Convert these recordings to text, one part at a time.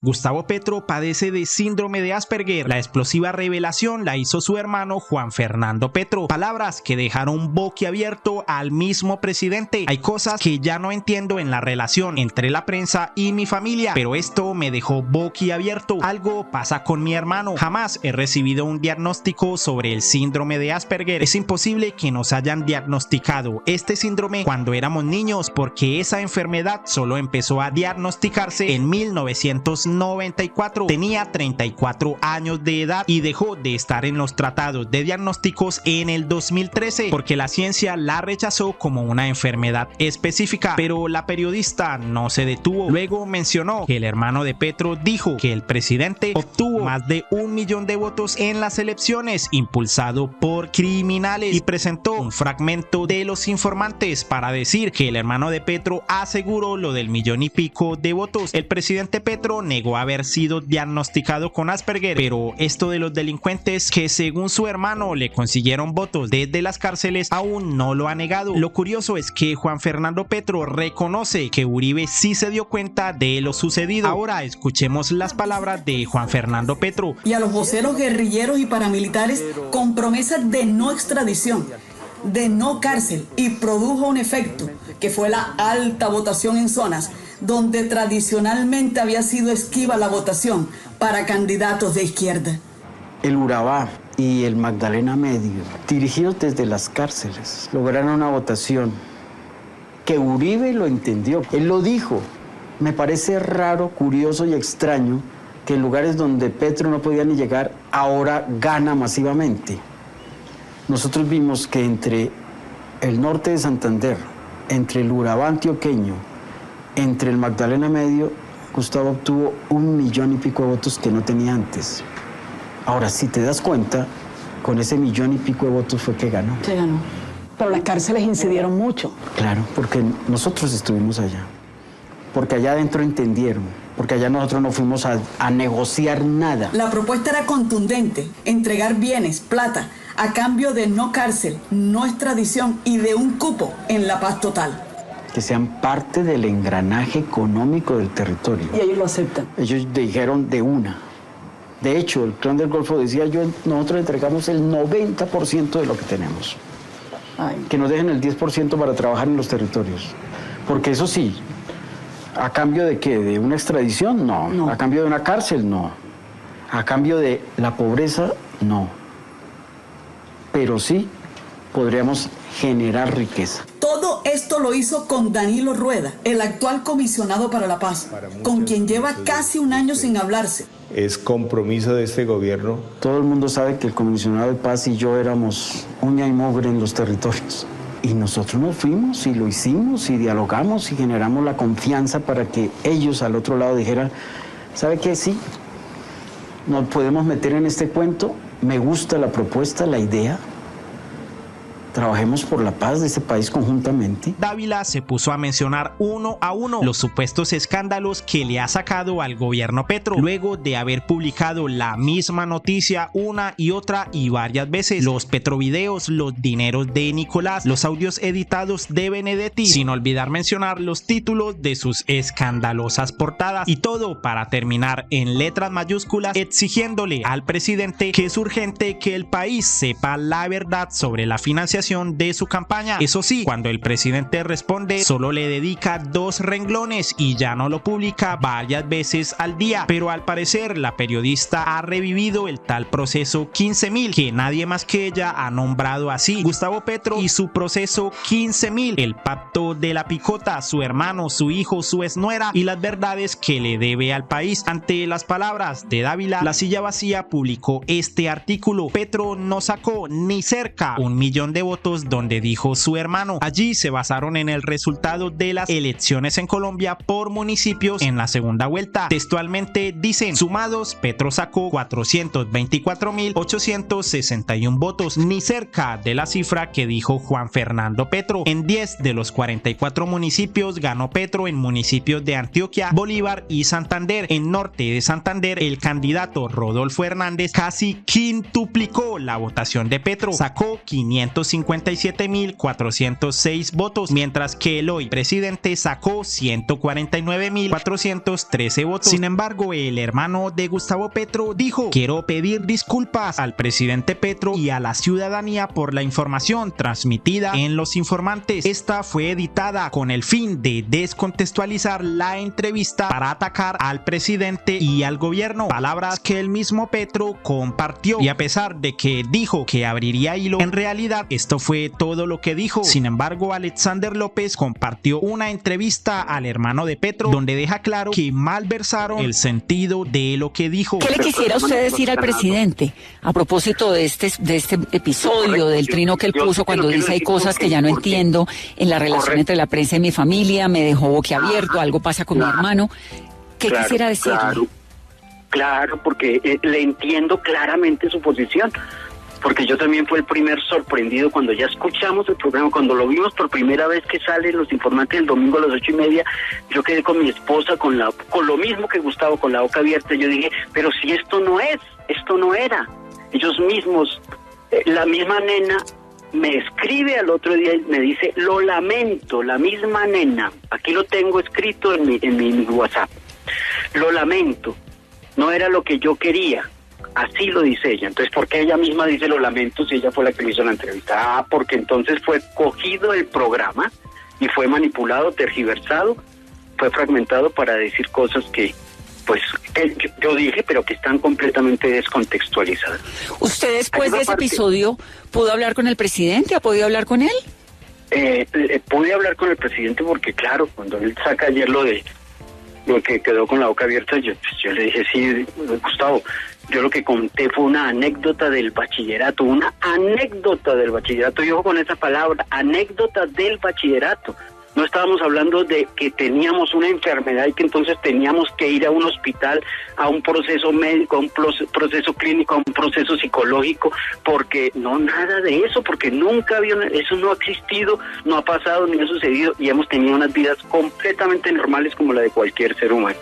Gustavo Petro padece de síndrome de Asperger. La explosiva revelación la hizo su hermano Juan Fernando Petro. Palabras que dejaron boquiabierto al mismo presidente. Hay cosas que ya no entiendo en la relación entre la prensa y mi familia, pero esto me dejó boquiabierto. Algo pasa con mi hermano. Jamás he recibido un diagnóstico sobre el síndrome de Asperger. Es imposible que nos hayan diagnosticado este síndrome cuando éramos niños, porque esa enfermedad solo empezó a diagnosticarse en 1994. Tenía 34 años de edad y dejó de estar en los tratados de diagnósticos en el 2013 porque la ciencia la rechazó como una enfermedad específica, pero la periodista no se detuvo. Luego mencionó que el hermano de Petro dijo que el presidente obtuvo más de 1 millón de votos en las elecciones impulsado por criminales y presentó un fragmento de Los Informantes para decir que el hermano de Petro aseguró lo del 1,5 millones de votos. El presidente Petro negó haber sido diagnosticado con Asperger, pero esto de los delincuentes que según su hermano le consiguieron votos desde las cárceles aún no lo ha negado. Lo curioso es que Juan Fernando Petro reconoce que Uribe sí se dio cuenta de lo sucedido. Ahora escuchemos las palabras de Juan Fernando Petro. Y a los voceros guerrilleros y paramilitares con promesas de no extradición, de no cárcel, y produjo un efecto que fue la alta votación en zonas donde tradicionalmente había sido esquiva la votación para candidatos de izquierda. El Urabá y el Magdalena Medio, dirigidos desde las cárceles, lograron una votación que Uribe lo entendió. Él lo dijo. Me parece raro, curioso y extraño que en lugares donde Petro no podía ni llegar, ahora gana masivamente. Nosotros vimos que entre el norte de Santander, entre el Urabá antioqueño, entre el Magdalena Medio, Gustavo obtuvo 1,5 millones de votos que no tenía antes. Ahora, si te das cuenta, con ese 1,5 millones de votos fue que ganó. Se ganó. Pero las cárceles incidieron mucho. Claro, porque nosotros estuvimos allá. Porque allá adentro entendieron. Porque allá nosotros no fuimos a negociar nada. La propuesta era contundente: entregar bienes, plata, a cambio de no cárcel, no extradición y de un cupo en la paz total. Que sean parte del engranaje económico del territorio. Y ellos lo aceptan. Ellos dijeron de una. De hecho, el Clan del Golfo decía, nosotros entregamos el 90% de lo que tenemos. Ay. Que nos dejen el 10% para trabajar en los territorios. Porque eso sí, ¿a cambio de qué? ¿De una extradición? No. ¿A cambio de una cárcel? No. ¿A cambio de la pobreza? No. Pero sí podríamos generar riqueza. Todo esto lo hizo con Danilo Rueda, el actual comisionado para la paz, con quien lleva casi un año sin hablarse. Es compromiso de este gobierno. Todo el mundo sabe que el comisionado de paz y yo éramos uña y mugre en los territorios. Y nosotros nos fuimos y lo hicimos y dialogamos y generamos la confianza para que ellos al otro lado dijeran, ¿sabe qué? Sí, nos podemos meter en este cuento. Me gusta la propuesta, la idea. Trabajemos por la paz de este país conjuntamente. Dávila se puso a mencionar uno a uno los supuestos escándalos que le ha sacado al gobierno Petro, luego de haber publicado la misma noticia una y otra y varias veces. Los petrovideos, los dineros de Nicolás, los audios editados de Benedetti, sin olvidar mencionar los títulos de sus escandalosas portadas, y todo para terminar en letras mayúsculas exigiéndole al presidente que es urgente que el país sepa la verdad sobre la financiación de su campaña. Eso sí, cuando el presidente responde, solo le dedica 2 renglones y ya no lo publica varias veces al día. Pero al parecer la periodista ha revivido el tal proceso 15.000, que nadie más que ella ha nombrado así. Gustavo Petro y su proceso 15.000, el pacto de la picota, su hermano, su hijo, su exnuera y las verdades que le debe al país. Ante las palabras de Dávila, La Silla Vacía publicó este artículo. Petro no sacó ni cerca 1 millón de votos donde dijo su hermano. Allí se basaron en el resultado de las elecciones en Colombia por municipios en la segunda vuelta. Textualmente dicen, sumados, Petro sacó 424.861 votos, ni cerca de la cifra que dijo Juan Fernando Petro. En 10 de los 44 municipios ganó Petro en municipios de Antioquia, Bolívar y Santander. En norte de Santander, el candidato Rodolfo Hernández casi quintuplicó la votación de Petro, sacó 550 157.406 votos, mientras que el hoy presidente sacó 149.413 votos. Sin embargo, el hermano de Gustavo Petro dijo: quiero pedir disculpas al presidente Petro y a la ciudadanía por la información transmitida en Los Informantes. Esta fue editada con el fin de descontextualizar la entrevista para atacar al presidente y al gobierno, palabras que el mismo Petro compartió. Y a pesar de que dijo que abriría hilo, en realidad esto fue todo lo que dijo. Sin embargo, Alexander López compartió una entrevista al hermano de Petro donde deja claro que malversaron el sentido de lo que dijo. ¿Qué le quisiera usted decir al presidente a propósito de este episodio, del trino que él puso cuando dice hay cosas que ya no entiendo en la relación entre la prensa y mi familia, me dejó boquiabierto, algo pasa con mi hermano? ¿Qué quisiera decirle? Claro, porque le entiendo claramente su posición, porque yo también fui el primer sorprendido cuando ya escuchamos el programa, cuando lo vimos por primera vez que sale Los Informantes el domingo a las 8:30, yo quedé con mi esposa con lo mismo que Gustavo, con la boca abierta. Yo dije, pero si esto no era. Ellos mismos, la misma nena me escribe al otro día y me dice, lo lamento, la misma nena, aquí lo tengo escrito en mi WhatsApp, lo lamento, no era lo que yo quería. Así lo dice ella. Entonces, ¿por qué ella misma dice lo lamento si ella fue la que hizo la entrevista? Porque entonces fue cogido el programa y fue manipulado, tergiversado, fue fragmentado para decir cosas que, pues, yo dije, pero que están completamente descontextualizadas. ¿Usted después de ese episodio pudo hablar con el presidente? ¿Ha podido hablar con él? Pude hablar con el presidente porque, claro, cuando él saca ayer lo que quedó con la boca abierta, yo le dije, sí, Gustavo, yo lo que conté fue una anécdota del bachillerato, y ojo con esa palabra, anécdota del bachillerato. No estábamos hablando de que teníamos una enfermedad y que entonces teníamos que ir a un hospital, a un proceso médico, a un proceso clínico, a un proceso psicológico, porque no, nada de eso, porque nunca había, eso no ha existido, no ha pasado, ni ha sucedido, y hemos tenido unas vidas completamente normales como la de cualquier ser humano,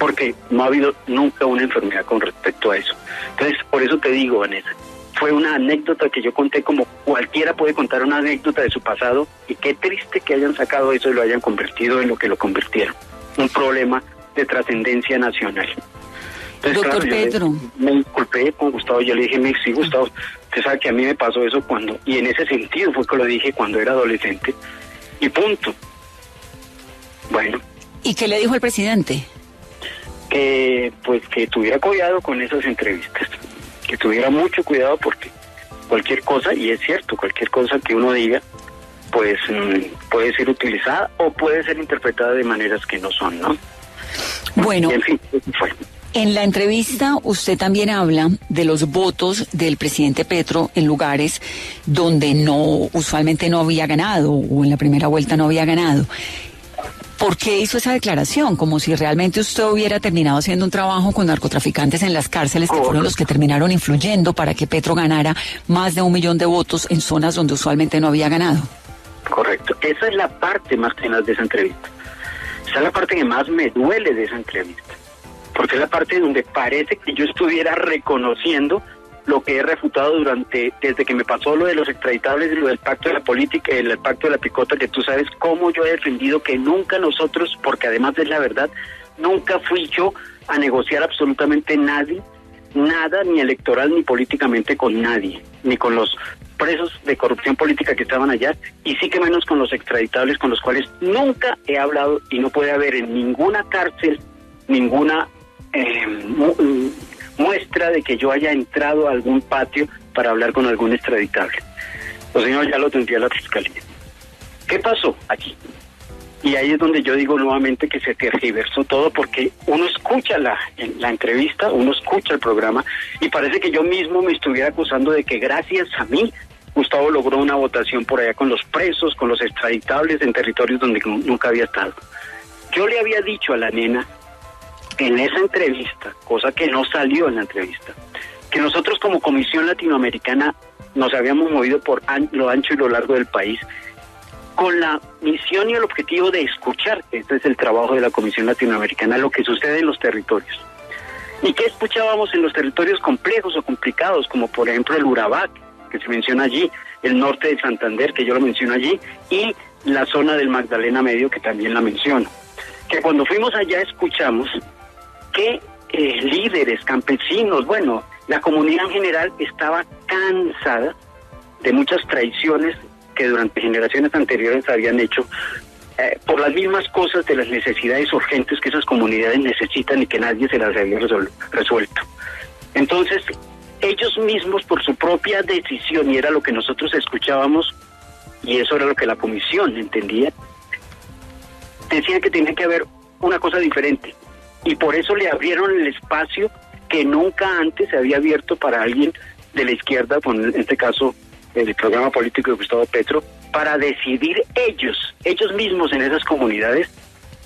porque no ha habido nunca una enfermedad con respecto a eso. Entonces, por eso te digo, Vanessa, fue una anécdota que yo conté como cualquiera puede contar una anécdota de su pasado, y qué triste que hayan sacado eso y lo hayan convertido en lo que lo convirtieron, un problema de trascendencia nacional. Entonces, doctor Petro, me disculpé con Gustavo, yo le dije, sí, Gustavo, usted sabe que a mí me pasó eso cuando, y en ese sentido fue que lo dije cuando era adolescente, y punto. Bueno. ¿Y qué le dijo el presidente? Que tuviera cuidado con esas entrevistas, que tuviera mucho cuidado porque cualquier cosa, y es cierto, cualquier cosa que uno diga, pues puede ser utilizada o puede ser interpretada de maneras que no son, ¿no? Bueno, y en fin, fue. En la entrevista usted también habla de los votos del presidente Petro en lugares donde usualmente no había ganado, o en la primera vuelta no había ganado. ¿Por qué hizo esa declaración? Como si realmente usted hubiera terminado haciendo un trabajo con narcotraficantes en las cárceles, que fueron los que terminaron influyendo para que Petro ganara más de 1 millón de votos en zonas donde usualmente no había ganado. Correcto. Esa es la parte más tenaz de esa entrevista. Esa es la parte que más me duele de esa entrevista. Porque es la parte donde parece que yo estuviera reconociendo lo que he refutado desde que me pasó lo de los extraditables y lo del pacto de la política, el pacto de la picota, que tú sabes cómo yo he defendido que nunca nosotros, porque además es la verdad, nunca fui yo a negociar absolutamente nada, ni electoral ni políticamente con nadie, ni con los presos de corrupción política que estaban allá, y sí que menos con los extraditables, con los cuales nunca he hablado, y no puede haber en ninguna cárcel ninguna muestra de que yo haya entrado a algún patio para hablar con algún extraditable. Los señores ya lo tendría la fiscalía. ¿Qué pasó aquí? Y ahí es donde yo digo nuevamente que se tergiversó todo, porque uno escucha la entrevista, uno escucha el programa, y parece que yo mismo me estuviera acusando de que gracias a mí Gustavo logró una votación por allá con los presos, con los extraditables en territorios donde nunca había estado. Yo le había dicho a la nena en esa entrevista, cosa que no salió en la entrevista, que nosotros como Comisión Latinoamericana nos habíamos movido por lo ancho y lo largo del país con la misión y el objetivo de escuchar, este es el trabajo de la Comisión Latinoamericana, lo que sucede en los territorios. ¿Y qué escuchábamos en los territorios complejos o complicados, como por ejemplo el Urabá, que se menciona allí, el norte de Santander, que yo lo menciono allí, y la zona del Magdalena Medio, que también la menciono. Que cuando fuimos allá escuchamos que líderes, campesinos, bueno, la comunidad en general estaba cansada de muchas traiciones que durante generaciones anteriores habían hecho por las mismas cosas de las necesidades urgentes que esas comunidades necesitan y que nadie se las había resuelto. Entonces, ellos mismos por su propia decisión, y era lo que nosotros escuchábamos, y eso era lo que la comisión entendía, decían que tenía que haber una cosa diferente, y por eso le abrieron el espacio que nunca antes se había abierto para alguien de la izquierda, en este caso el programa político de Gustavo Petro, para decidir ellos mismos en esas comunidades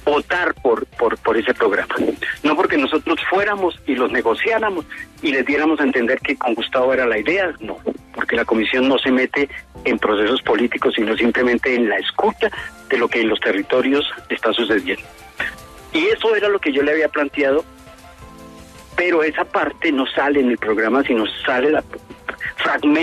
votar por ese programa. No porque nosotros fuéramos y los negociáramos y les diéramos a entender que con Gustavo era la idea, no, porque la comisión no se mete en procesos políticos, sino simplemente en la escucha de lo que en los territorios está sucediendo. Y eso era lo que yo le había planteado, pero esa parte no sale en el programa, sino sale la fragmento